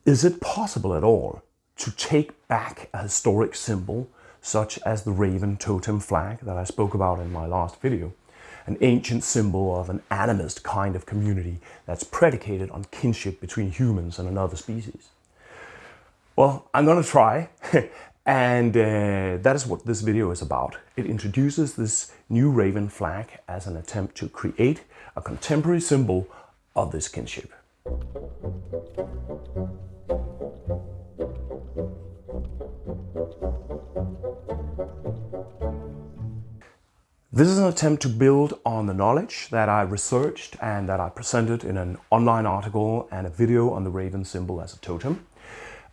Is it possible at all to take back a historic symbol such as the raven totem flag that I spoke about in my last video? An ancient symbol of an animist kind of community that's predicated on kinship between humans and another species. Well, I'm gonna try, and that is what this video is about. It introduces this new raven flag as an attempt to create a contemporary symbol of this kinship. This is an attempt to build on the knowledge that I researched and that I presented in an online article and a video on the raven symbol as a totem.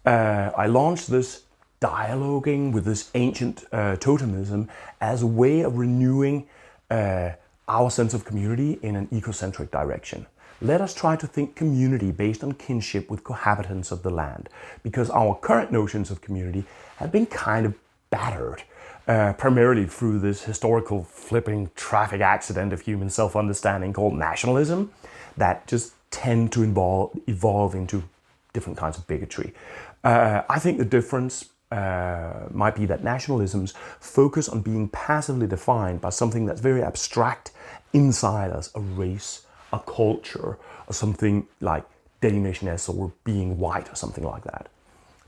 I launched this dialoguing with this ancient totemism as a way of renewing our sense of community in an ecocentric direction. Let us try to think community based on kinship with cohabitants of the land, because our current notions of community have been kind of battered, primarily through this historical flipping traffic accident of human self-understanding called nationalism that just tend to evolve into different kinds of bigotry. I think the difference might be that nationalisms focus on being passively defined by something that's very abstract inside us, a race, a culture, or something like Danishness or being white or something like that.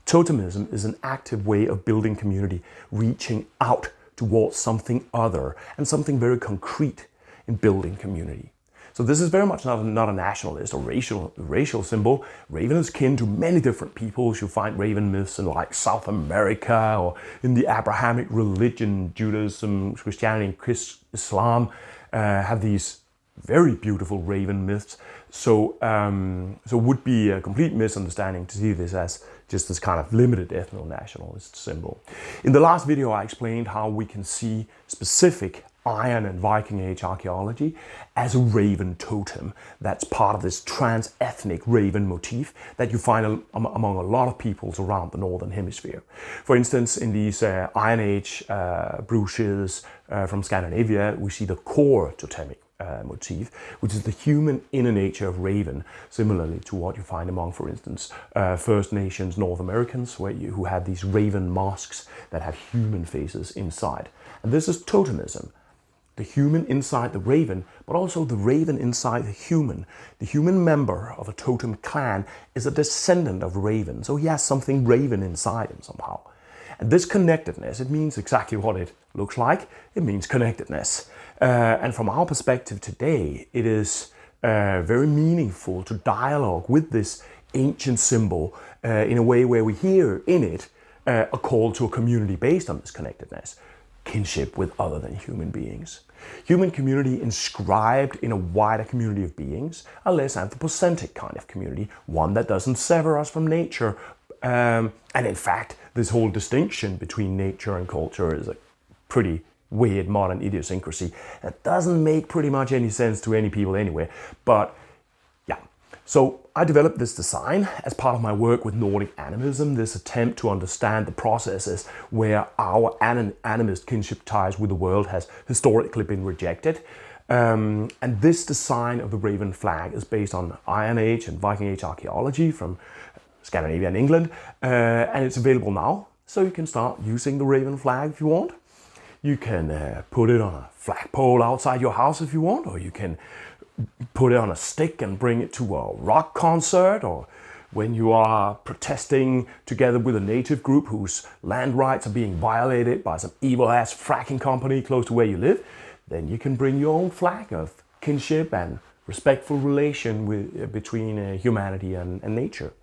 Totemism is an active way of building community, reaching out towards something other and something very concrete in building community. So this is very much not a nationalist or racial symbol. Raven is kin to many different peoples. You find raven myths in like South America or in the Abrahamic religion, Judaism, Christianity, and Islam have these very beautiful raven myths. So it would be a complete misunderstanding to see this as just this kind of limited ethno-nationalist symbol. In the last video, I explained how we can see specific Iron and Viking Age archaeology as a raven totem that's part of this trans-ethnic raven motif that you find among a lot of peoples around the Northern Hemisphere. For instance, in these Iron Age brooches from Scandinavia, we see the core totemic motif, which is the human inner nature of raven, similarly to what you find among, for instance, First Nations North Americans, who have these raven masks that have human faces inside. And this is totemism. The human inside the raven, but also the raven inside the human. The human member of a totem clan is a descendant of raven, so he has something raven inside him somehow. And this connectedness, it means exactly what it looks like. It means connectedness. And from our perspective today, it is very meaningful to dialogue with this ancient symbol in a way where we hear in it a call to a community based on this connectedness. Kinship with other than human beings. Human community inscribed in a wider community of beings, a less anthropocentric kind of community, one that doesn't sever us from nature. And in fact, this whole distinction between nature and culture is a pretty weird modern idiosyncrasy that doesn't make pretty much any sense to any people anyway. But yeah, so I developed this design as part of my work with Nordic Animism, this attempt to understand the processes where our animist kinship ties with the world has historically been rejected. And this design of the raven flag is based on Iron Age and Viking Age archaeology from Scandinavia and England, and it's available now, so you can start using the raven flag if you want. You can put it on a flagpole outside your house if you want, or you can put it on a stick and bring it to a rock concert, or when you are protesting together with a native group whose land rights are being violated by some evil-ass fracking company close to where you live, then you can bring your own flag of kinship and respectful relation between humanity and nature.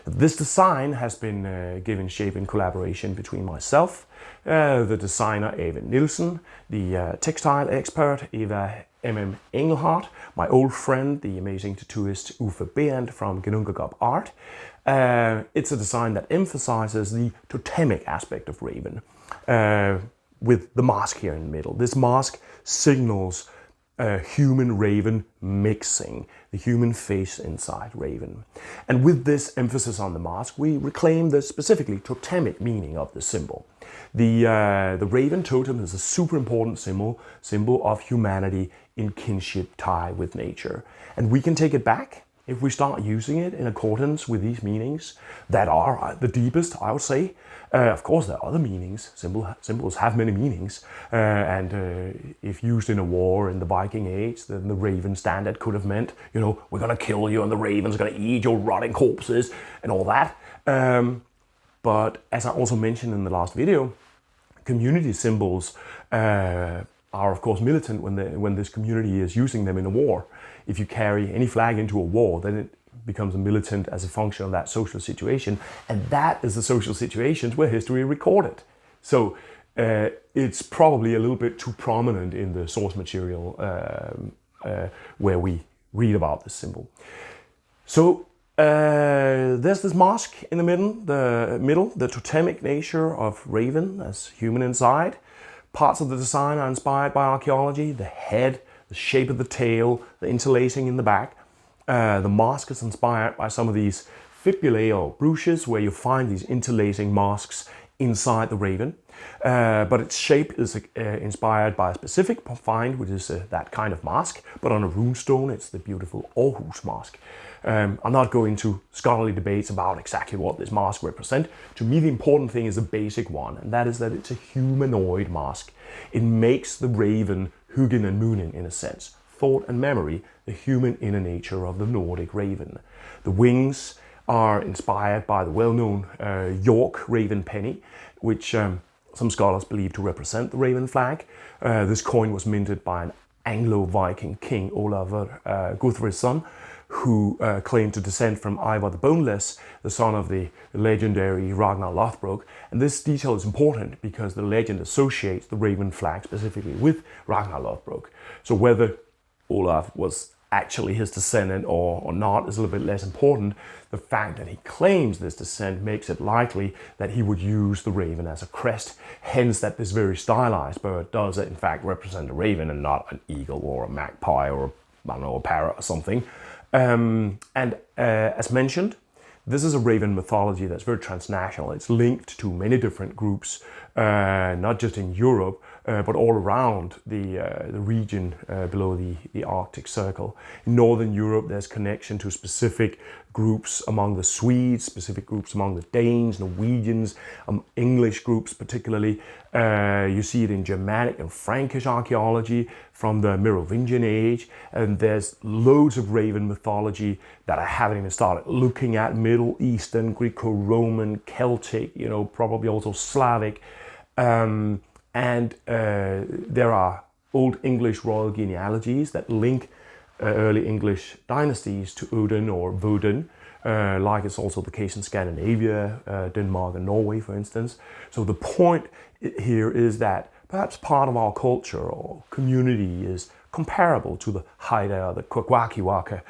This design has been given shape in collaboration between myself, the designer Eva Nielsen, the textile expert Eva M.M. Engelhardt, my old friend, the amazing tattooist Uffe Berendt from Genungagop Art. It's a design that emphasizes the totemic aspect of raven, with the mask here in the middle. This mask signals human-raven mixing, the human face inside raven. And with this emphasis on the mask, we reclaim the specifically totemic meaning of the symbol. The raven totem is a super important symbol of humanity in kinship tie with nature. And we can take it back if we start using it in accordance with these meanings that are the deepest, I would say. Of course, there are other meanings. Symbols have many meanings, and if used in a war in the Viking Age, then the raven standard could have meant, you know, we're gonna kill you and the raven's gonna eat your rotting corpses and all that. But as I also mentioned in the last video, community symbols are of course militant when this community is using them in a war. If you carry any flag into a war, then it becomes militant as a function of that social situation, and that is the social situations where history recorded. So it's probably a little bit too prominent in the source material where we read about this symbol. So there's this mask in the middle, the totemic nature of raven as human inside. Parts of the design are inspired by archaeology, the head, the shape of the tail, the interlacing in the back. The mask is inspired by some of these fibulae or brooches where you find these interlacing masks inside the raven. But its shape is inspired by a specific find, which is that kind of mask, but on a runestone it's the beautiful Aarhus mask. I'm not going into scholarly debates about exactly what this mask represents. To me, the important thing is the basic one, and that is that it's a humanoid mask. It makes the raven Hugin and Munin in a sense. Thought and memory, the human inner nature of the Nordic raven. The wings are inspired by the well-known York raven penny, which some scholars believe to represent the raven flag. This coin was minted by an Anglo-Viking king, Olafur Guthri's son, who claimed to descend from Ivar the Boneless, the son of the legendary Ragnar Lothbrok. And this detail is important because the legend associates the raven flag specifically with Ragnar Lothbrok. So whether Olaf was actually his descendant or not is a little bit less important. The fact that he claims this descent makes it likely that he would use the raven as a crest, hence that this very stylized bird does in fact represent a raven and not an eagle or a magpie or, I don't know, a parrot or something. As mentioned, this is a raven mythology that's very transnational. It's linked to many different groups, not just in Europe, but all around the region below the Arctic Circle. In Northern Europe, there's connection to specific groups among the Swedes, specific groups among the Danes, Norwegians, English groups particularly. You see it in Germanic and Frankish archaeology from the Merovingian age, and there's loads of raven mythology that I haven't even started looking at. Middle Eastern, Greco-Roman, Celtic, you know, probably also Slavic. And there are Old English royal genealogies that link early English dynasties to Odin or Woden, like it's also the case in Scandinavia, Denmark and Norway, for instance. So the point here is that perhaps part of our culture or community is comparable to the Haida or the Kwakiwaka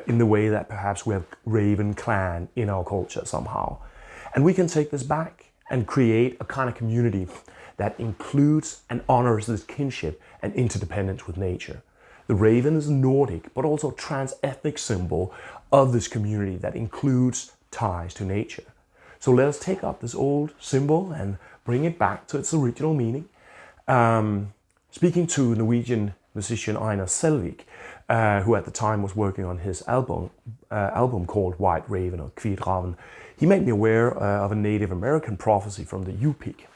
in the way that perhaps we have Raven clan in our culture somehow. And we can take this back and create a kind of community that includes and honors this kinship and interdependence with nature. The raven is a Nordic, but also trans-ethnic symbol of this community that includes ties to nature. So let us take up this old symbol and bring it back to its original meaning. Speaking to Norwegian musician Einar Selvik, who at the time was working on his album called White Raven or Kvidraven, he made me aware of a Native American prophecy from the Yupik,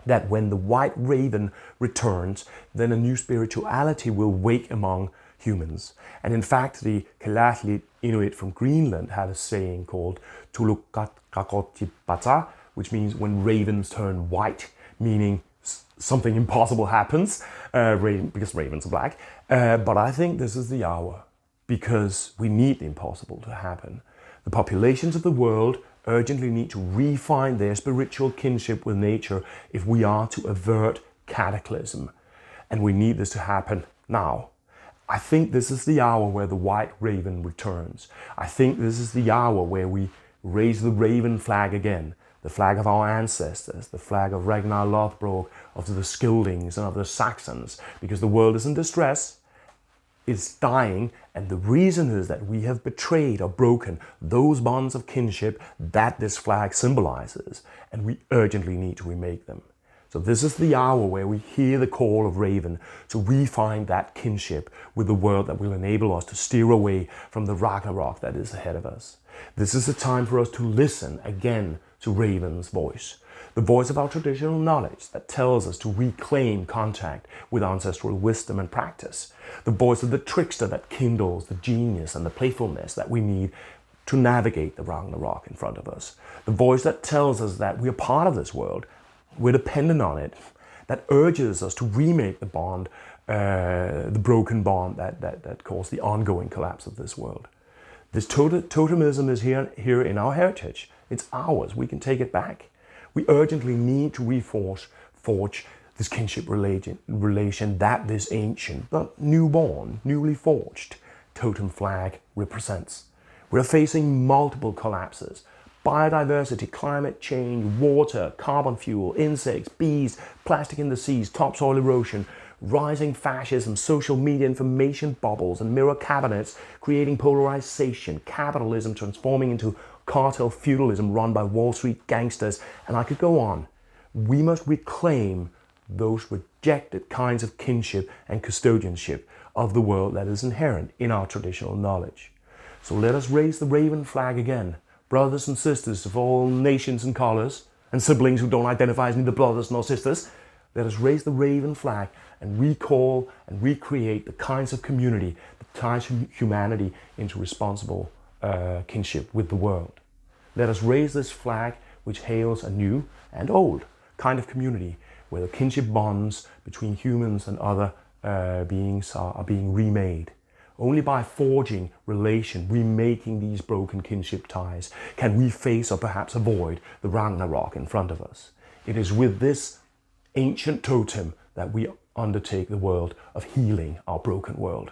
that when the white raven returns, then a new spirituality will wake among humans. And in fact, the Kalaallit Inuit from Greenland had a saying called Tulukkakkotipata, which means when ravens turn white, meaning something impossible happens, because ravens are black. But I think this is the hour, because we need the impossible to happen. The populations of the world urgently need to refine their spiritual kinship with nature if we are to avert cataclysm. And we need this to happen now. I think this is the hour where the white raven returns. I think this is the hour where we raise the raven flag again, the flag of our ancestors, the flag of Ragnar Lothbrok, of the Scyldings and of the Saxons, because the world is in distress. Is dying, and the reason is that we have betrayed or broken those bonds of kinship that this flag symbolizes, and we urgently need to remake them. So this is the hour where we hear the call of Raven to refine that kinship with the world that will enable us to steer away from the Ragnarok that is ahead of us. This is the time for us to listen again to Raven's voice, the voice of our traditional knowledge that tells us to reclaim contact with ancestral wisdom and practice, the voice of the trickster that kindles the genius and the playfulness that we need to navigate the Ragnarok in front of us, the voice that tells us that we are part of this world, we're dependent on it, that urges us to remake the bond, the broken bond that caused the ongoing collapse of this world. This totemism is here in our heritage. It's ours. We can take it back. We urgently need to forge this kinship relation that this ancient, but newborn, newly forged totem flag represents. We're facing multiple collapses: biodiversity, climate change, water, carbon fuel, insects, bees, plastic in the seas, topsoil erosion, rising fascism, social media information bubbles and mirror cabinets creating polarization, capitalism transforming into cartel feudalism run by Wall Street gangsters, and I could go on. We must reclaim those rejected kinds of kinship and custodianship of the world that is inherent in our traditional knowledge. So let us raise the Raven flag again, brothers and sisters of all nations and colors, and siblings who don't identify as neither brothers nor sisters. Let us raise the Raven flag and recall and recreate the kinds of community that ties humanity into responsible kinship with the world. Let us raise this flag which hails a new and old kind of community where the kinship bonds between humans and other beings are being remade. Only by forging relation, remaking these broken kinship ties, can we face or perhaps avoid the Ragnarok in front of us. It is with this ancient totem that we undertake the world of healing our broken world.